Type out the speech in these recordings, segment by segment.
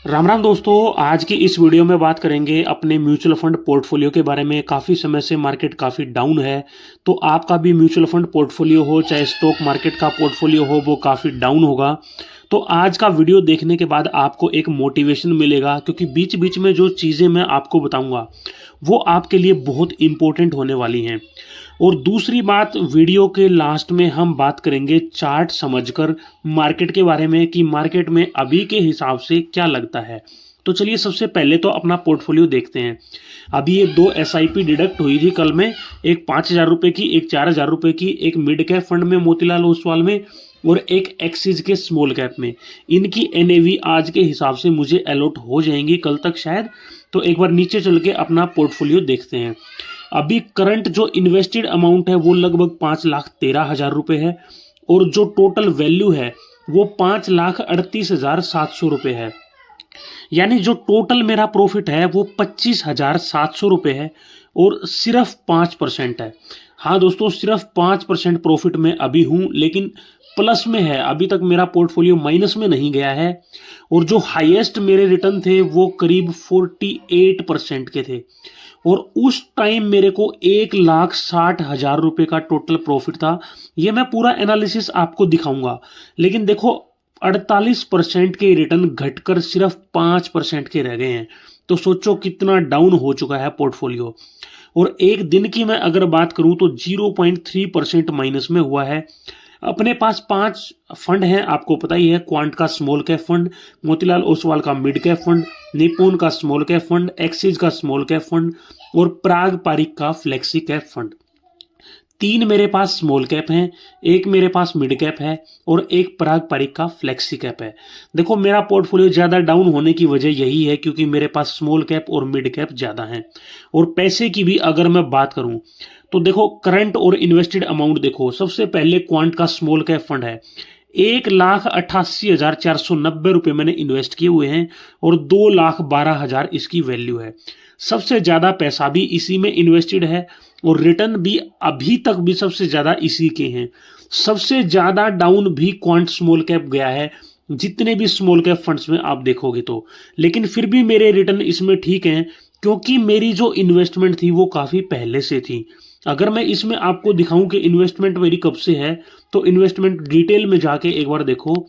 राम राम दोस्तों। आज की इस वीडियो में बात करेंगे अपने म्यूचुअल फंड पोर्टफोलियो के बारे में। काफ़ी समय से मार्केट काफ़ी डाउन है, तो आपका भी म्यूचुअल फंड पोर्टफोलियो हो चाहे स्टॉक मार्केट का पोर्टफोलियो हो, वो काफ़ी डाउन होगा। तो आज का वीडियो देखने के बाद आपको एक मोटिवेशन मिलेगा, क्योंकि बीच बीच में जो चीज़ें मैं आपको बताऊंगा वो आपके लिए बहुत इंपॉर्टेंट होने वाली हैं। और दूसरी बात, वीडियो के लास्ट में हम बात करेंगे चार्ट समझकर मार्केट के बारे में कि मार्केट में अभी के हिसाब से क्या लगता है। तो चलिए सबसे पहले तो अपना पोर्टफोलियो देखते हैं। अभी ये दो एसआईपी डिडक्ट हुई थी कल में, एक 5,000 रुपये की, एक 4,000 रुपये की, एक मिड कैप फंड में मोतीलाल ओसवाल में और एक एक्सिस के स्मॉल कैप में। इनकी एनएवी आज के हिसाब से मुझे अलॉट हो जाएंगी कल तक शायद। तो एक बार नीचे चल के अपना पोर्टफोलियो देखते हैं। अभी करंट जो इन्वेस्टेड अमाउंट है वो लगभग 5,13,000 रुपये है, और जो टोटल वैल्यू है वो 5,38,700 रुपये है। यानी जो टोटल मेरा प्रॉफिट है वो 25,700 रुपये है, और सिर्फ 5% है। हाँ दोस्तों, सिर्फ 5% प्रॉफिट में अभी हूँ, लेकिन प्लस में है। अभी तक मेरा पोर्टफोलियो माइनस में नहीं गया है। और जो हाईएस्ट मेरे रिटर्न थे वो करीब 48% के थे, और उस टाइम मेरे को 1,60,000 रुपये का टोटल प्रॉफिट था। ये मैं पूरा एनालिसिस आपको दिखाऊंगा, लेकिन देखो 48% के रिटर्न घटकर सिर्फ 5% के रह गए हैं। तो सोचो कितना डाउन हो चुका है पोर्टफोलियो। और एक दिन की मैं अगर बात करूं तो 0.3% माइनस में हुआ है। अपने पास 5 फंड हैं, आपको पता ही है। क्वांट का small cap fund, Motilal Oswal का मिड कैप फंड, निपुण का स्मॉल कैप फंड, एक्सिस का स्मॉल कैप फंड और पराग पारिक का फ्लेक्सी कैप फंड। 3 मेरे पास स्मॉल कैप हैं, एक मेरे पास मिड कैप है और एक पराग पारिक का फ्लेक्सी कैप है। देखो मेरा पोर्टफोलियो ज़्यादा डाउन होने की वजह यही है, क्योंकि मेरे पास स्मॉल कैप और मिड कैप ज़्यादा हैं। और पैसे की भी अगर मैं बात करूं तो देखो करंट और इन्वेस्टेड अमाउंट देखो। सबसे पहले क्वांट का स्मॉल कैप फंड है, 1,88,490 रुपये मैंने इन्वेस्ट किए हुए हैं, और 2,12,000 इसकी वैल्यू है। सबसे ज़्यादा पैसा भी इसी में इन्वेस्टेड है, और रिटर्न भी अभी तक भी सबसे ज़्यादा इसी के हैं। सबसे ज़्यादा डाउन भी क्वांट स्मॉल कैप गया है, जितने भी स्मॉल कैप फंड्स में आप देखोगे तो। लेकिन फिर भी मेरे रिटर्न इसमें ठीक हैं, क्योंकि मेरी जो इन्वेस्टमेंट थी वो काफ़ी पहले से थी। अगर मैं इसमें आपको दिखाऊं कि इन्वेस्टमेंट मेरी कब से है, तो इन्वेस्टमेंट डिटेल में जाके एक बार देखो।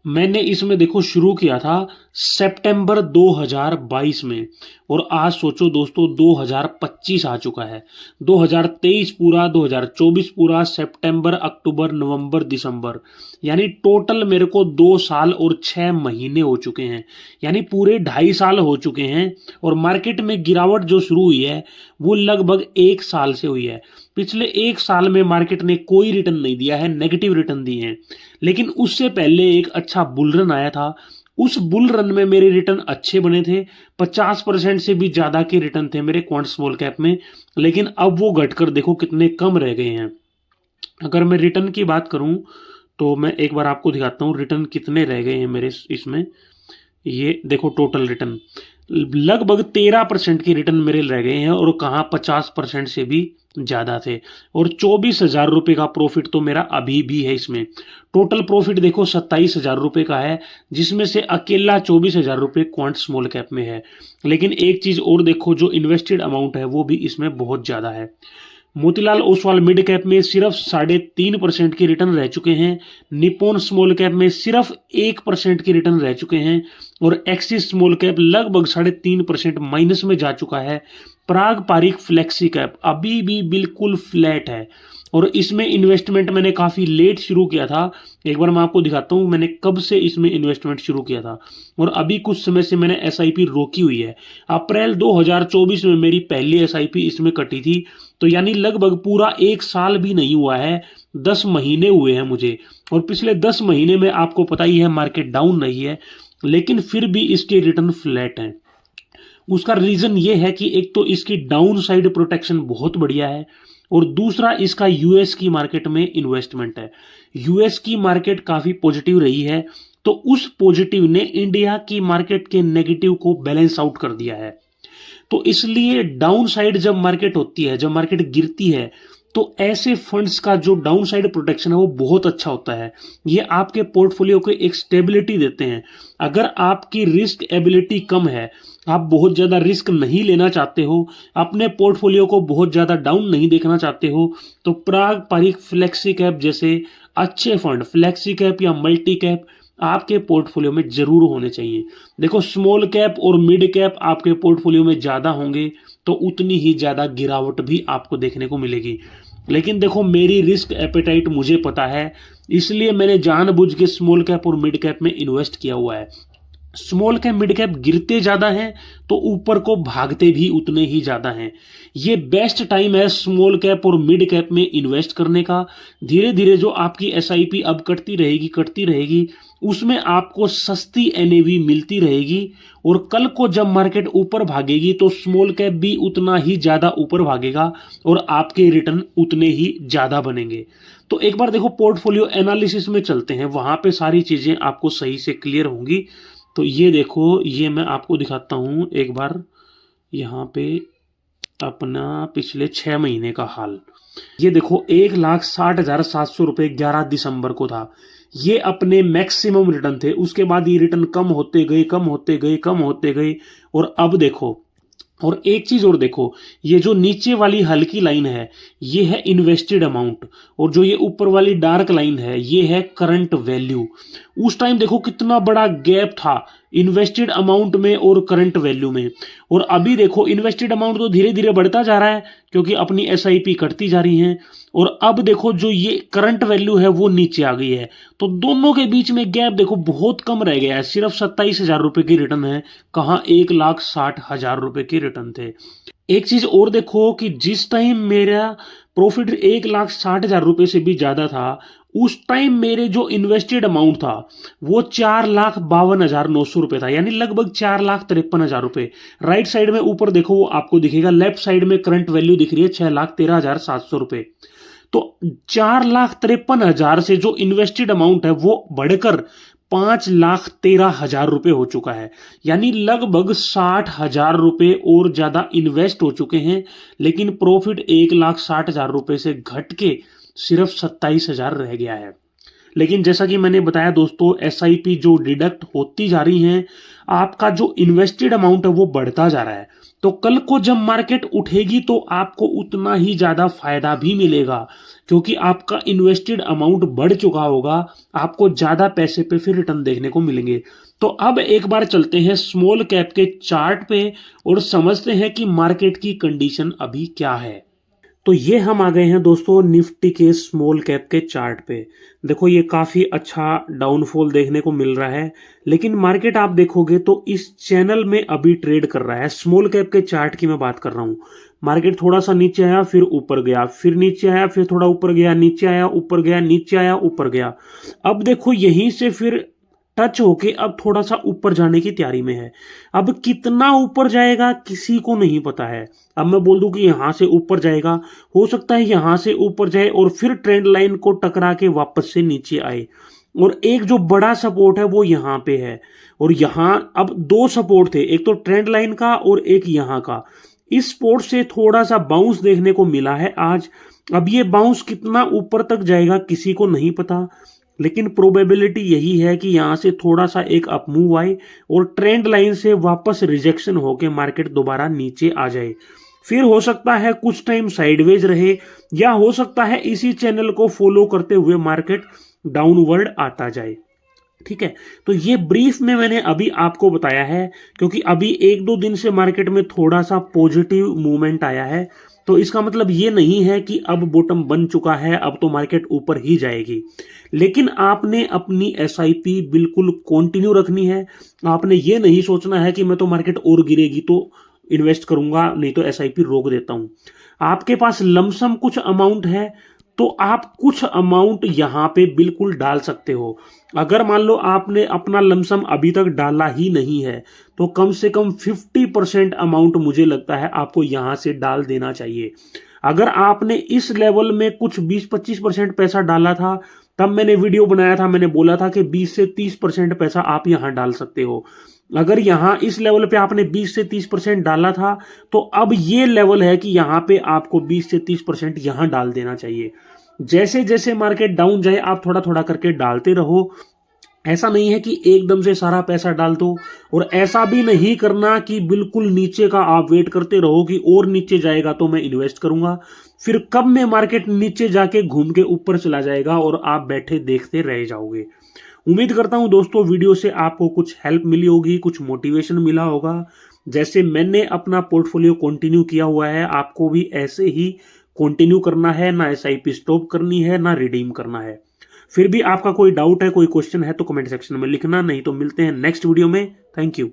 मैंने इसमें देखो शुरू किया था सितंबर 2022 में, और आज सोचो दोस्तों 2025 आ चुका है। 2023 पूरा, 2024 पूरा, सितंबर, अक्टूबर, नवंबर, दिसंबर, यानी टोटल मेरे को 2 साल और 6 महीने हो चुके हैं। यानी पूरे 2.5 साल हो चुके हैं। और मार्केट में गिरावट जो शुरू हुई है वो लगभग 1 साल से हुई है। पिछले 1 साल में मार्केट ने कोई रिटर्न नहीं दिया है, नेगेटिव रिटर्न दिए हैं। लेकिन उससे पहले एक अच्छा बुल रन आया था। उस बुल रन में मेरे रिटर्न अच्छे बने थे, 50% से भी ज़्यादा के रिटर्न थे मेरे क्वांट स्मॉल कैप में। लेकिन अब वो घटकर देखो कितने कम रह गए हैं। अगर मैं रिटर्न की बात करूं तो मैं एक बार आपको दिखाता हूं रिटर्न कितने रह गए हैं मेरे इसमें। ये देखो टोटल रिटर्न लगभग 13% के रिटर्न मेरे रह गए हैं, और कहाँ 50% से भी ज़्यादा थे। और 24,000 रुपये का प्रॉफिट तो मेरा अभी भी है इसमें। टोटल प्रॉफिट देखो 27,000 रुपये का है, जिसमें से अकेला 24,000 रुपये क्वांट स्मॉल कैप में है। लेकिन एक चीज़ और देखो, जो इन्वेस्टेड अमाउंट है वो भी इसमें बहुत ज़्यादा है। मोतीलाल ओसवाल मिड कैप में सिर्फ 3.5% के रिटर्न रह चुके हैं, निपुण स्मॉल कैप में सिर्फ 1% के रिटर्न रह चुके हैं, और एक्सिस स्मॉल कैप लगभग 3.5% माइनस में जा चुका है। पराग पारिक फ्लेक्सी कैप अभी भी बिल्कुल फ्लैट है, और इसमें इन्वेस्टमेंट मैंने काफ़ी लेट शुरू किया था। एक बार मैं आपको दिखाता हूँ मैंने कब से इसमें इन्वेस्टमेंट शुरू किया था, और अभी कुछ समय से मैंने एसआईपी रोकी हुई है। अप्रैल 2024 में मेरी पहली एसआईपी इसमें कटी थी। तो यानी लगभग पूरा 1 साल भी नहीं हुआ है, 10 महीने हुए हैं मुझे। और पिछले 10 महीने में आपको पता ही है मार्केट डाउन नहीं है, लेकिन फिर भी इसके रिटर्न फ्लैट हैं। उसका रीज़न ये है कि एक तो इसकी डाउन साइड प्रोटेक्शन बहुत बढ़िया है, और दूसरा इसका यूएस की मार्केट में इन्वेस्टमेंट है। यूएस की मार्केट काफ़ी पॉजिटिव रही है, तो उस पॉजिटिव ने इंडिया की मार्केट के नेगेटिव को बैलेंस आउट कर दिया है। तो इसलिए डाउन साइड जब मार्केट होती है, जब मार्केट गिरती है, तो ऐसे फंड्स का जो डाउन साइड प्रोटेक्शन है वो बहुत अच्छा होता है। ये आपके पोर्टफोलियो को एक स्टेबिलिटी देते हैं। अगर आपकी रिस्क एबिलिटी कम है, आप बहुत ज़्यादा रिस्क नहीं लेना चाहते हो, अपने पोर्टफोलियो को बहुत ज़्यादा डाउन नहीं देखना चाहते हो, तो पारंपरिक फ्लेक्सी कैप जैसे अच्छे फंड, फ्लेक्सी कैप या मल्टी कैप आपके पोर्टफोलियो में जरूर होने चाहिए। देखो, स्मॉल कैप और मिड कैप आपके पोर्टफोलियो में ज़्यादा होंगे तो उतनी ही ज़्यादा गिरावट भी आपको देखने को मिलेगी। लेकिन देखो, मेरी रिस्क एपेटाइट मुझे पता है, इसलिए मैंने जानबूझ के स्मॉल कैप और मिड कैप में इन्वेस्ट किया हुआ है। स्मॉल कैप मिड कैप गिरते ज़्यादा हैं तो ऊपर को भागते भी उतने ही ज़्यादा हैं। ये बेस्ट टाइम है स्मॉल कैप और मिड कैप में इन्वेस्ट करने का। धीरे धीरे जो आपकी एसआईपी अब कटती रहेगी उसमें आपको सस्ती एनएवी मिलती रहेगी, और कल को जब मार्केट ऊपर भागेगी तो स्मॉल कैप भी उतना ही ज़्यादा ऊपर भागेगा और आपके रिटर्न उतने ही ज़्यादा बनेंगे। तो एक बार देखो, पोर्टफोलियो एनालिसिस में चलते हैं, वहाँ पे सारी चीज़ें आपको सही से क्लियर होंगी। तो ये देखो, ये मैं आपको दिखाता हूँ एक बार यहाँ पे अपना पिछले 6 महीने का हाल। ये देखो, 1,60,700 रुपये 11 दिसंबर को था। ये अपने मैक्सिमम रिटर्न थे। उसके बाद ये रिटर्न कम होते गए और अब देखो, और एक चीज और देखो, ये जो नीचे वाली हल्की लाइन है ये है इन्वेस्टेड अमाउंट, और जो ये ऊपर वाली डार्क लाइन है ये है करंट वैल्यू। उस टाइम देखो कितना बड़ा गैप था इन्वेस्टेड अमाउंट में और करंट वैल्यू में, और अभी देखो इन्वेस्टेड अमाउंट तो धीरे धीरे बढ़ता जा रहा है क्योंकि अपनी एसआईपी कटती जा रही है, और अब देखो जो ये करंट वैल्यू है वो नीचे आ गई है। तो दोनों के बीच में गैप देखो बहुत कम रह गया है, सिर्फ 27,000 रुपए की रिटर्न है, कहाँ 1,60,000 रुपए के रिटर्न थे। एक चीज और देखो कि जिस टाइम मेरा प्रॉफिट 1,60,000 रुपए से भी ज्यादा था, उस टाइम मेरे जो इन्वेस्टेड अमाउंट था वो 4,52,900 रुपए था, यानी लगभग 4,53,000 रुपए। राइट साइड में ऊपर देखो वो आपको दिखेगा, लेफ्ट साइड में करंट वैल्यू दिख रही है 6,13,700 रुपए। तो 4,53,000 से जो इन्वेस्टेड अमाउंट है वो बढ़कर 5,13,000 रुपए हो चुका है, यानी लगभग 60,000 रुपए और ज्यादा इन्वेस्ट हो चुके हैं, लेकिन प्रॉफिट 1,60,000 रुपए से घट के सिर्फ 27,000 रह गया है। लेकिन जैसा कि मैंने बताया दोस्तों, एसआईपी जो डिडक्ट होती जा रही है, आपका जो इन्वेस्टेड अमाउंट है वो बढ़ता जा रहा है, तो कल को जब मार्केट उठेगी तो आपको उतना ही ज्यादा फायदा भी मिलेगा, क्योंकि आपका इन्वेस्टेड अमाउंट बढ़ चुका होगा, आपको ज्यादा पैसे पे फिर रिटर्न देखने को मिलेंगे। तो अब एक बार चलते हैं स्मॉल कैप के चार्ट पे और समझते हैं कि मार्केट की कंडीशन अभी क्या है। तो ये हम आ गए हैं दोस्तों निफ्टी के स्मॉल कैप के चार्ट पे। देखो, ये काफ़ी अच्छा डाउनफॉल देखने को मिल रहा है, लेकिन मार्केट आप देखोगे तो इस चैनल में अभी ट्रेड कर रहा है। स्मॉल कैप के चार्ट की मैं बात कर रहा हूँ। मार्केट थोड़ा सा नीचे आया, फिर ऊपर गया, फिर नीचे आया, फिर थोड़ा ऊपर गया, नीचे आया, ऊपर गया, नीचे आया, ऊपर गया। अब देखो यहीं से फिर टच होके अब थोड़ा सा ऊपर जाने की तैयारी में है। अब कितना ऊपर जाएगा किसी को नहीं पता है। अब मैं बोल दूं कि यहां से ऊपर जाएगा, हो सकता है यहां से ऊपर जाए और फिर ट्रेंड लाइन को टकरा के वापस से नीचे आए, और एक जो बड़ा सपोर्ट है वो यहां पे है, और यहां अब 2 सपोर्ट थे, एक तो ट्रेंड लाइन का और एक यहां का। इस सपोर्ट से थोड़ा सा बाउंस देखने को मिला है आज। अब ये बाउंस कितना ऊपर तक जाएगा किसी को नहीं पता, लेकिन प्रोबेबिलिटी यही है कि यहां से थोड़ा सा एक अप मूव आए और ट्रेंड लाइन से वापस रिजेक्शन होके मार्केट दोबारा नीचे आ जाए। फिर हो सकता है कुछ टाइम साइडवेज रहे, या हो सकता है इसी चैनल को फॉलो करते हुए मार्केट डाउनवर्ड आता जाए। ठीक है, तो ये ब्रीफ में मैंने अभी आपको बताया है, क्योंकि अभी 1-2 दिन से मार्केट में थोड़ा सा पॉजिटिव मूवमेंट आया है, तो इसका मतलब ये नहीं है कि अब बॉटम बन चुका है, अब तो मार्केट ऊपर ही जाएगी। लेकिन आपने अपनी एसआईपी बिल्कुल कंटिन्यू रखनी है। आपने ये नहीं सोचना है कि मैं तो मार्केट और गिरेगी तो इन्वेस्ट करूंगा, नहीं तो एसआईपी रोक देता हूं। आपके पास लमसम कुछ अमाउंट है तो आप कुछ अमाउंट यहां पे बिल्कुल डाल सकते हो। अगर मान लो आपने अपना लमसम अभी तक डाला ही नहीं है तो कम से कम 50% अमाउंट मुझे लगता है आपको यहां से डाल देना चाहिए। अगर आपने इस लेवल में कुछ 20-25% पैसा डाला था तब मैंने वीडियो बनाया था, मैंने बोला था कि 20 से 30% पैसा आप यहां डाल सकते हो। अगर यहां इस लेवल पे आपने 20 से 30% डाला था, तो अब ये लेवल है कि यहां पे आपको 20 से 30% यहां डाल देना चाहिए। जैसे जैसे मार्केट डाउन जाए आप थोड़ा थोड़ा करके डालते रहो। ऐसा नहीं है कि एकदम से सारा पैसा डाल दो, और ऐसा भी नहीं करना कि बिल्कुल नीचे का आप वेट करते रहो कि और नीचे जाएगा तो मैं इन्वेस्ट करूंगा, फिर कब में मार्केट नीचे जाके घूम के ऊपर चला जाएगा और आप बैठे देखते रह जाओगे। उम्मीद करता हूं दोस्तों वीडियो से आपको कुछ हेल्प मिली होगी, कुछ मोटिवेशन मिला होगा। जैसे मैंने अपना पोर्टफोलियो कंटिन्यू किया हुआ है, आपको भी ऐसे ही कंटिन्यू करना है, ना एसआईपी स्टॉप करनी है, ना रिडीम करना है। फिर भी आपका कोई डाउट है, कोई क्वेश्चन है तो कमेंट सेक्शन में लिखना, नहीं तो मिलते हैं नेक्स्ट वीडियो में। Thank you.